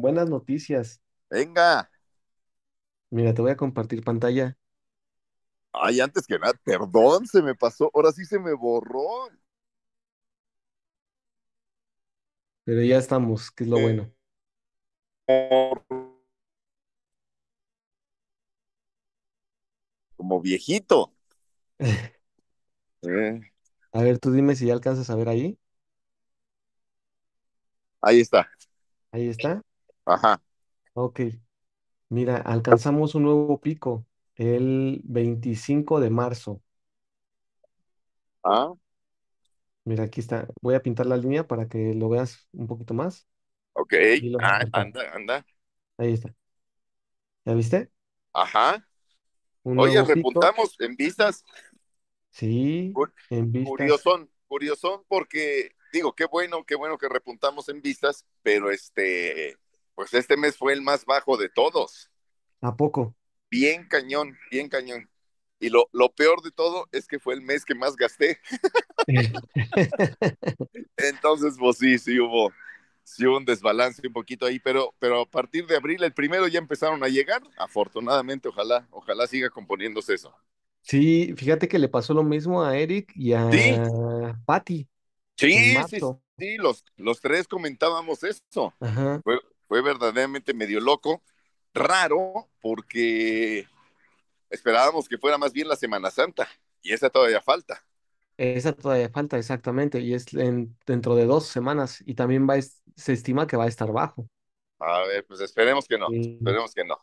buenas noticias. Venga. Mira, te voy a compartir pantalla, Ay, antes que nada, perdón, se me pasó. Ahora sí se me borró. pero ya estamos, que es lo bueno. Como viejito. Eh, A ver, tú dime si ya alcanzas a ver ahí. ahí está. Ahí está. Ajá. Ok. Mira, alcanzamos un nuevo pico el 25 de marzo. Ah, Mira, aquí está. Voy a pintar la línea para que lo veas un poquito más ok. y lo voy a Ah, cortar. anda, anda. Ahí está. ¿Ya viste? Ajá. Un Oye, nuevo pico. repuntamos en vistas. Sí, Cu- en vistas. Curiosón, porque digo, qué bueno que repuntamos en vistas, pero pues este mes fue el más bajo de todos. ¿A poco? Bien cañón, bien cañón. Y lo peor de todo es que fue el mes que más gasté. Entonces, pues sí hubo un desbalance un poquito ahí, pero a partir de abril, el primero ya empezaron a llegar. Afortunadamente, ojalá siga componiéndose eso. Sí, fíjate que le pasó lo mismo a Eric y Sí, a Patty en sí, marzo. sí, los tres comentábamos eso. Ajá. Fue, fue verdaderamente medio loco, raro, porque esperábamos que fuera más bien la Semana Santa, y esa todavía falta. Esa todavía falta, exactamente, y es dentro de 2 semanas, y también se estima que va a estar bajo. A ver, pues Y, esperemos que no,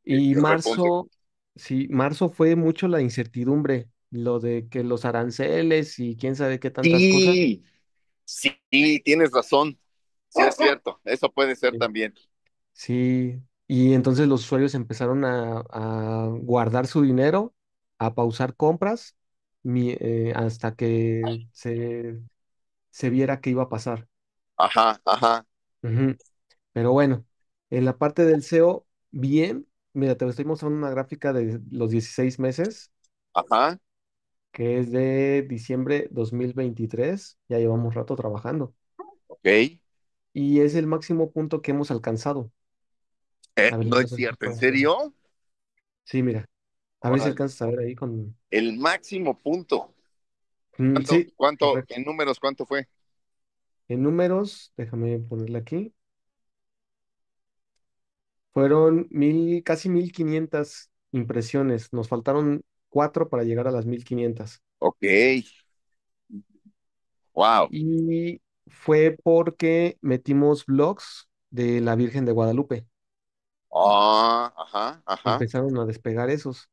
y que repunte. marzo, sí, marzo fue mucho la incertidumbre, lo de que los aranceles y quién sabe qué tantas cosas. Sí, sí, tienes razón. Sí, es cierto. Eso puede ser Sí. también. Sí, y entonces los usuarios empezaron a guardar su dinero, a pausar compras, hasta que se viera qué iba a pasar. Ajá, ajá, Ujú. Pero bueno, en la parte del SEO, bien. Mira, te estoy mostrando una gráfica de los 16 meses, ajá. que es de diciembre 2023. Ya llevamos rato trabajando. Ok. Y es el máximo punto que hemos alcanzado. A ver si No es alcanzas a ver cierto, ¿en con- serio? Sí, mira, a ver si Órale. alcanzas a ver ahí con... El máximo punto. Sí, correcto. En números, cuánto fue? En números, déjame ponerle aquí, fueron casi 1500 impresiones. Nos faltaron cuatro para llegar a las 1500. Ok. Wow. Y fue porque metimos blogs de la Virgen de Guadalupe. Ah, ajá, ajá. Empezaron a despegar esos.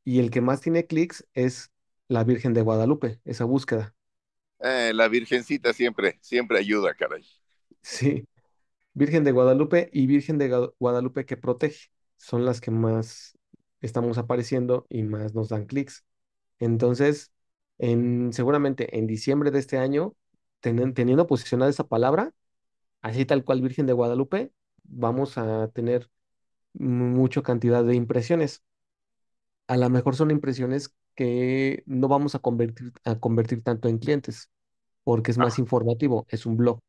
Y el que más tiene clics es la Virgen de Guadalupe, esa búsqueda. La Virgencita siempre ayuda, caray. Sí, Virgen de Guadalupe y Virgen de Guadalupe que protege. Son las que más estamos apareciendo y más nos dan clics. Entonces, seguramente en diciembre de este año, teniendo posicionada esa palabra, así tal cual Virgen de Guadalupe, vamos a tener mucha cantidad de impresiones. A lo mejor son impresiones que no vamos a convertir tanto en clientes, porque es más informativo, es un blog.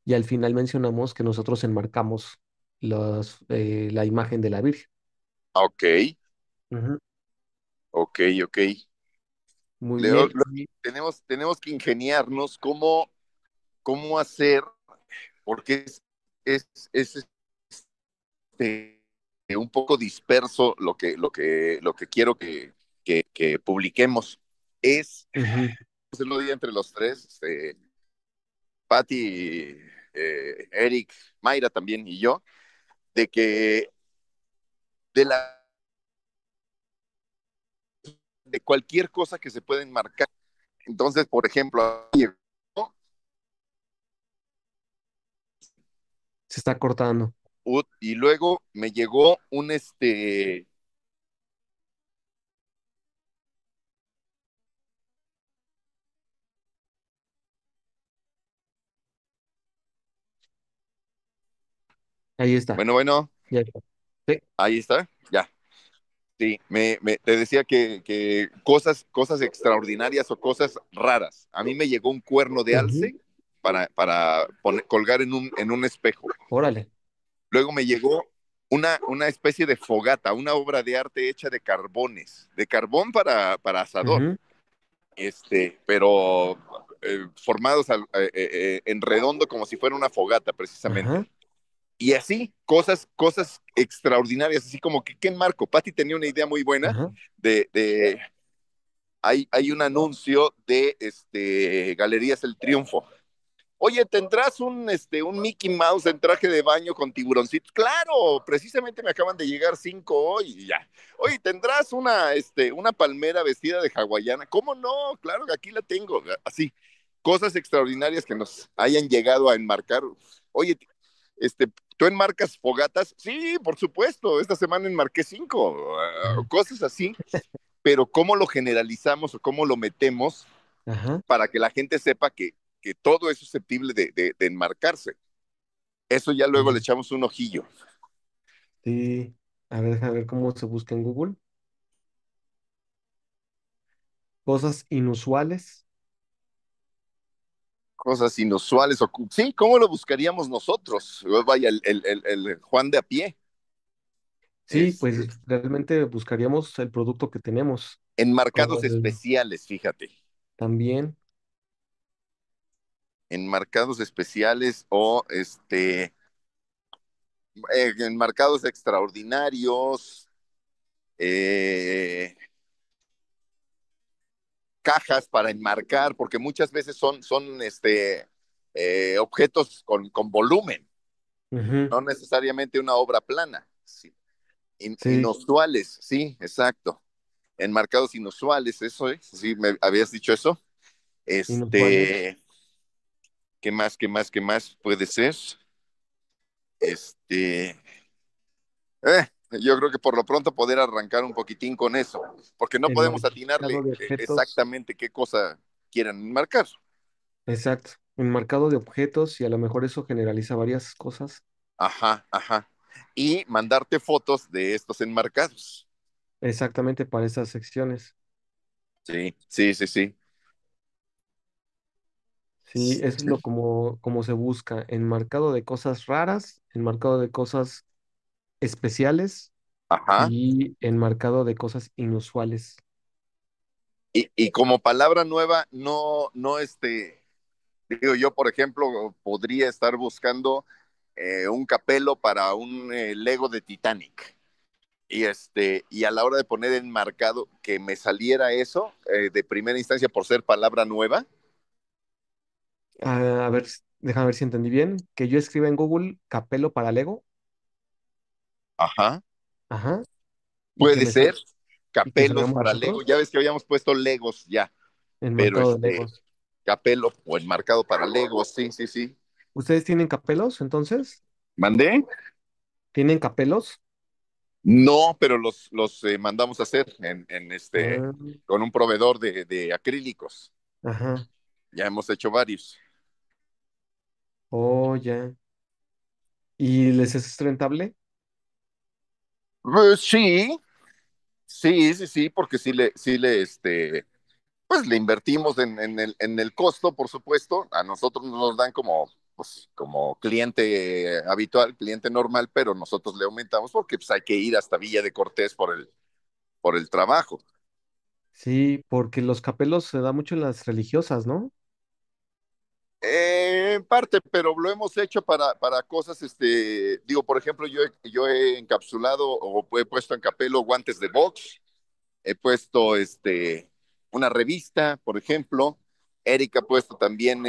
Y al final mencionamos que nosotros enmarcamos la imagen de la Virgen. Ok, Ujú. ok. Muy bien. Tenemos que ingeniarnos cómo hacer, porque es este, un poco disperso lo que quiero que publiquemos. Es, Ujú. se lo di entre los tres, Patty, Eric, Mayra también y yo, de que de de cualquier cosa que se pueda enmarcar. Entonces, por ejemplo, Se está cortando. y luego me llegó Ahí está. bueno, Ya está. Sí. ahí está, ya. Sí, te decía que cosas extraordinarias o cosas raras. A mí me llegó un cuerno de Ujú. alce para colgar en un espejo. Órale. Luego me llegó una especie de fogata, una obra de arte hecha de carbones, de carbón para asador, Ujú, pero formados en redondo como si fuera una fogata precisamente. ajá, Y así, cosas extraordinarias, así como que, ¿qué enmarco? Patty tenía una idea muy buena ajá, de hay un anuncio de Galerías El Triunfo. Oye, ¿tendrás un Mickey Mouse en traje de baño con tiburoncitos? Claro, precisamente me acaban de llegar 5 hoy y ya. Oye, ¿tendrás una palmera vestida de hawaiana? ¿Cómo no? Claro que aquí la tengo. Así, cosas extraordinarias que nos hayan llegado a enmarcar. Oye, ¿tú enmarcas fogatas? Sí, por supuesto. Esta semana enmarqué 5. Cosas así, pero ¿cómo lo generalizamos o cómo lo metemos ajá, para que la gente sepa que todo es susceptible de enmarcarse? Eso ya luego le sí, echamos un ojillo. sí. A ver, déjame ver cómo se busca en Google. Cosas inusuales. Cosas inusuales. Sí, ¿cómo lo buscaríamos nosotros? Vaya, el Juan de a pie. Sí, Este, pues realmente buscaríamos el producto que tenemos, como enmarcados el especiales, fíjate. también. Enmarcados especiales o enmarcados extraordinarios, eh, cajas para enmarcar, porque muchas veces son objetos con volumen, Ujú, no necesariamente una obra plana. Sí. sí, Inusuales, sí, exacto. Enmarcados inusuales, eso es. Sí, me habías dicho eso. inusuales. Este, ¿qué más puede ser? Este, eh, yo creo que por lo pronto poder arrancar un poquitín con eso, porque no El podemos marcado atinarle de objetos. exactamente qué cosa quieran enmarcar. Exacto. Enmarcado de objetos y a lo mejor eso generaliza varias cosas. Ajá, ajá. Y mandarte fotos de estos enmarcados. Exactamente para esas secciones. Sí, sí, sí, sí. Sí, eso es lo como se busca. Enmarcado de cosas raras, enmarcado de cosas especiales Ajá. y enmarcado de cosas inusuales. Y como palabra nueva, no, digo yo, por ejemplo, podría estar buscando un capelo para un Lego de Titanic. Y a la hora de poner enmarcado que me saliera eso, de primera instancia por ser palabra nueva. Ah, a ver, déjame ver si entendí bien. Que yo escriba en Google capelo para Lego. Ajá. Ajá. Y que Puede me ser salga, y que capelos salgamos para Lego. nosotros Ya ves que habíamos puesto Legos ya, pero enmarcado de Legos. capelo o enmarcado para Legos, sí, sí, sí. ¿Ustedes tienen capelos entonces? ¿Mandé? ¿Tienen capelos? No, pero los mandamos a hacer Ah, con un proveedor de acrílicos. ajá. Ya hemos hecho varios. Oh, ya. ¿Y les es rentable? Sí, sí, sí, sí, porque pues le invertimos en el costo, por supuesto. A nosotros nos dan como cliente habitual, cliente normal, pero nosotros le aumentamos porque pues, hay que ir hasta Villa de Cortés por el trabajo. Sí, porque los capelos se da mucho en las religiosas, ¿no? En parte, pero lo hemos hecho para cosas, digo, por ejemplo, yo he encapsulado o he puesto en capelo guantes de box, he puesto una revista, por ejemplo. Erika ha puesto también,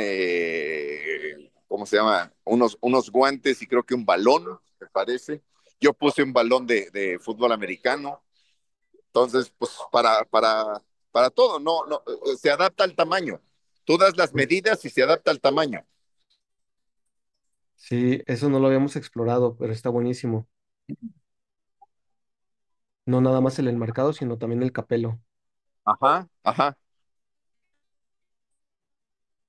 ¿cómo se llama? Unos guantes y creo que un balón, me parece. Yo puse un balón de fútbol americano. Entonces, pues para todo, no, no, se adapta al tamaño. Tú das las Sí. medidas y se adapta al tamaño. Sí, eso no lo habíamos explorado, pero está buenísimo. No nada más el enmarcado, sino también el capelo. Ajá, ajá.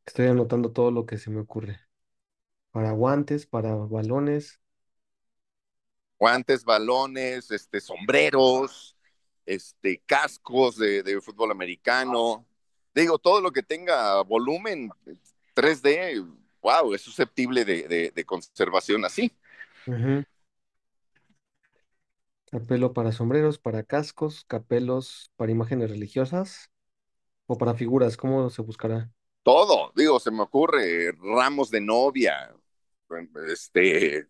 Estoy anotando todo lo que se me ocurre. Para guantes, para balones. Guantes, balones, sombreros, cascos de fútbol americano. Digo, todo lo que tenga volumen 3D, wow, es susceptible de conservación así. Ujú. Capelo para sombreros, para cascos, capelos para imágenes religiosas o para figuras, ¿cómo se buscará? Todo, digo, se me ocurre, ramos de novia, este,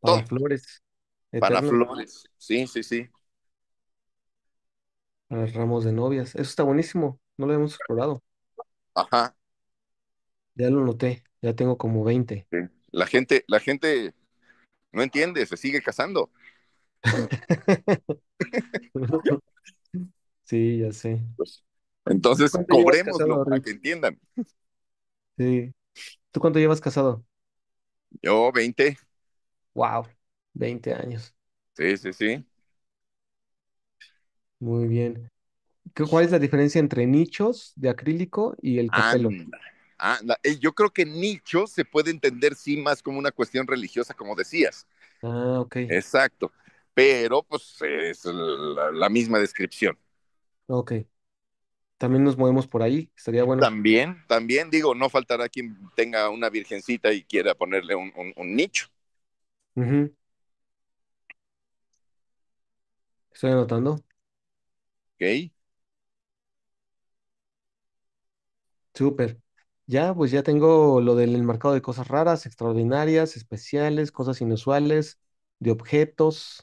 Para todo, flores para eternas, flores. Sí, sí, sí. para ramos de novias. Eso está buenísimo, no lo hemos explorado. Ajá. Ya lo noté, ya tengo como 20. Sí. La gente no entiende, se sigue casando. Sí, ya sé. Pues, entonces, ¿Cuánto llevas cobrémoslo casado, para que Rich? entiendan. Sí. ¿Tú cuánto llevas casado? Yo 20. Wow, 20 años. Sí, sí, sí. Muy bien. ¿Cuál es la diferencia entre nichos de acrílico y el capelo? Anda, anda. Yo creo que nicho se puede entender sí más como una cuestión religiosa, como decías. Ah, ok. Exacto. Pero pues es la misma descripción. Ok. También nos movemos por ahí. Estaría bueno. También, también digo, no faltará quien tenga una virgencita y quiera ponerle un nicho. Ujú. Estoy anotando. ¿Ok? Súper. Ya, pues ya tengo lo del enmarcado de cosas raras, extraordinarias, especiales, cosas inusuales, de objetos,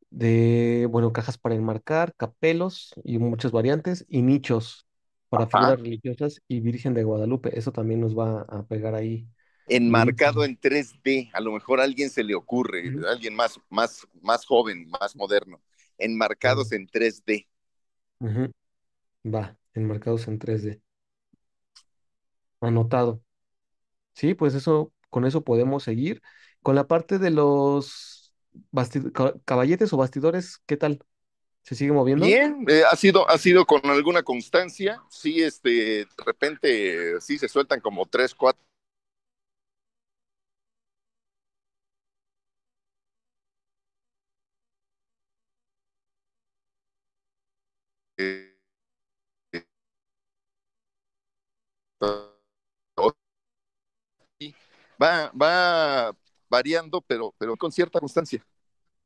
de, bueno, cajas para enmarcar, capelos y muchas variantes, y nichos para Ajá. figuras religiosas y Virgen de Guadalupe. Eso también nos va a pegar ahí Enmarcado durísimo. en 3D. A lo mejor a alguien se le ocurre, Ujú. alguien más joven, más moderno. Enmarcados Sí. en 3D. Ujú. Va, enmarcados en 3D. Anotado. Sí, pues eso, con eso podemos seguir. Con la parte de los caballetes o bastidores, ¿qué tal? ¿Se sigue moviendo? Bien, ha sido con alguna constancia. Sí, de repente sí se sueltan como tres, cuatro. eh, va variando, pero con cierta constancia.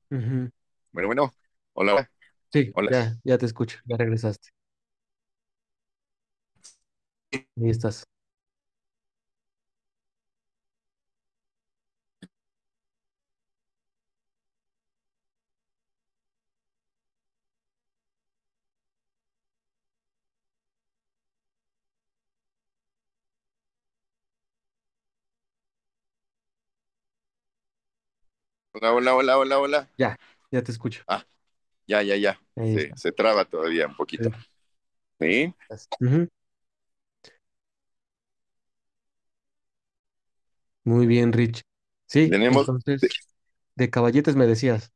Ujú. Bueno, bueno, hola, Sí, hola. ya te escucho, ya regresaste. Ahí estás. Hola, hola, hola, hola, hola. Ya te escucho. Ah, ya, ya, ya. Ahí está. Se traba todavía un poquito. Ahí ¿Sí? estás. Ujú. Muy bien, Rich. Sí, Tenemos, entonces, de caballetes me decías.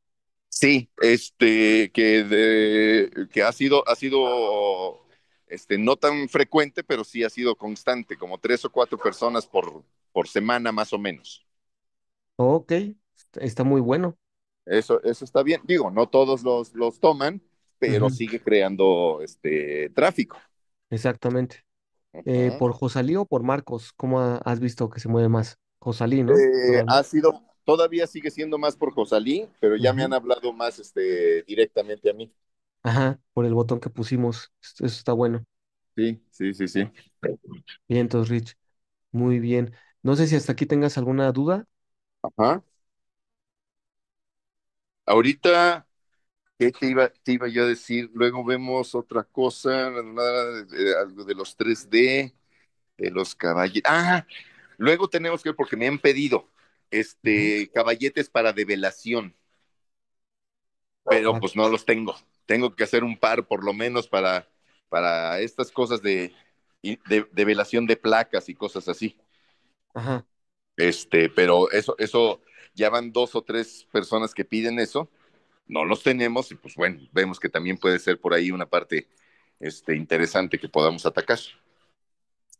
sí, que ha sido, no tan frecuente, pero sí ha sido constante, como tres o cuatro personas por semana más o menos. Ok, está muy bueno. Eso está bien. Digo, no todos los toman, pero Ujú. sigue creando tráfico. Exactamente. Ujú. ¿Por Josalí o por Marcos? ¿Cómo has visto que se mueve más? Josalí, ¿no? Todavía. Todavía sigue siendo más por Cosalí, pero ya me han Ujú. hablado más directamente a mí. Ajá, por el botón que pusimos. Eso está bueno. Sí, sí, sí, sí. Bien, entonces, Rich. Muy bien. No sé si hasta aquí tengas alguna duda. Ajá. Ahorita, ¿qué te iba yo a decir? Luego vemos otra cosa, algo de los 3D, de los caballetes. Ah, luego tenemos que, porque me han pedido, Ujú. caballetes para develación, pero Va. pues no los tengo. Tengo que hacer un par por lo menos para estas cosas de develación de placas y cosas así. Ajá. Pero eso ya van dos o tres personas que piden eso, no los tenemos y pues bueno, vemos que también puede ser por ahí una parte interesante que podamos atacar.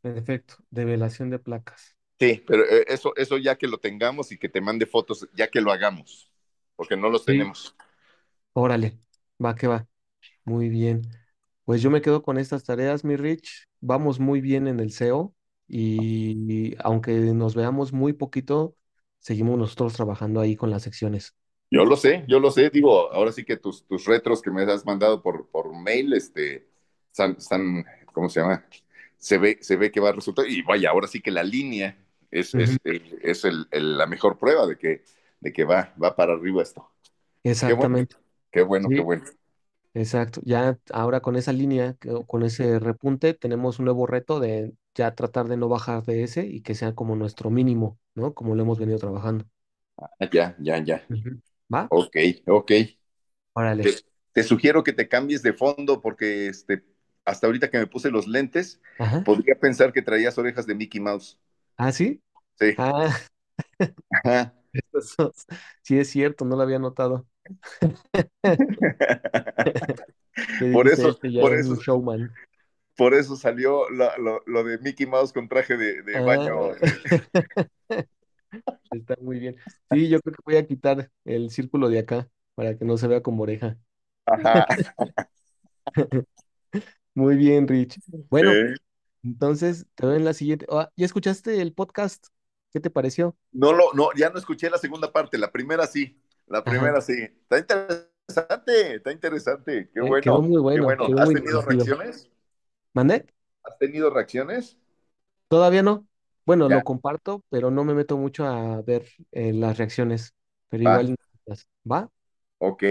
Perfecto. Develación de placas. Sí, pero eso ya que lo tengamos y que te mande fotos, ya que lo hagamos, porque no los Sí. tenemos. Órale. Va que va. Muy bien. Pues yo me quedo con estas tareas, mi Rich. Vamos muy bien en el SEO y aunque nos veamos muy poquito, seguimos nosotros trabajando ahí con las secciones. yo lo sé, digo, ahora sí que tus retros que me has mandado por mail, están, ¿cómo se llama? Se ve que va a resultar, y vaya, ahora sí que la línea Ujú. es la mejor prueba de que va para arriba esto. Qué bueno, Exactamente. qué bueno, qué Sí, bueno. exacto. Ya ahora con esa línea, con ese repunte, tenemos un nuevo reto de ya tratar de no bajar de ese y que sea como nuestro mínimo, ¿no? Como lo hemos venido trabajando. Ah, ya, ya, ya. Ujú. ¿Va? Ok, ok. Órale. Te, te sugiero que te cambies de fondo porque hasta ahorita que me puse los lentes, Ajá. podría pensar que traías orejas de Mickey Mouse. ¿Ah, sí? Sí. Ah, Ajá. sí es cierto, no lo había notado. ¿Qué Por dice eso, este? Ya por es un eso, showman. por eso salió lo de Mickey Mouse con traje de Ah, baño. está muy bien. Sí, yo creo que voy a quitar el círculo de acá para que no se vea como oreja. Ajá. Muy bien, Rich. Bueno, Eh, entonces te veo en la siguiente. Ah, ¿ya escuchaste el podcast? ¿Qué te pareció? no, ya no escuché la segunda parte, la primera sí, la Ajá. primera sí. Está interesante, Quedó muy qué bueno, bueno. quedó ¿Has muy tenido divertido. reacciones? ¿Mandé? ¿Has tenido reacciones? Todavía no. Bueno, lo Ya, comparto, pero no me meto mucho a ver las reacciones. Pero va. igual, ¿va? Ok,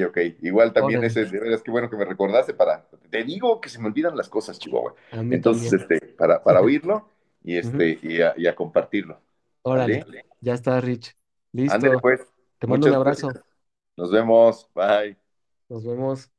ok. Igual también Órale, ese, de veras, qué bueno que me recordaste para, te digo que se me olvidan las cosas, Chihuahua. a mí Entonces, también. para oírlo Ujú. y a compartirlo. Órale, ¿Vale? ya está, Rich. Ándele Listo. pues. Te mando un Muchas gracias. abrazo. Nos vemos. Bye. Nos vemos.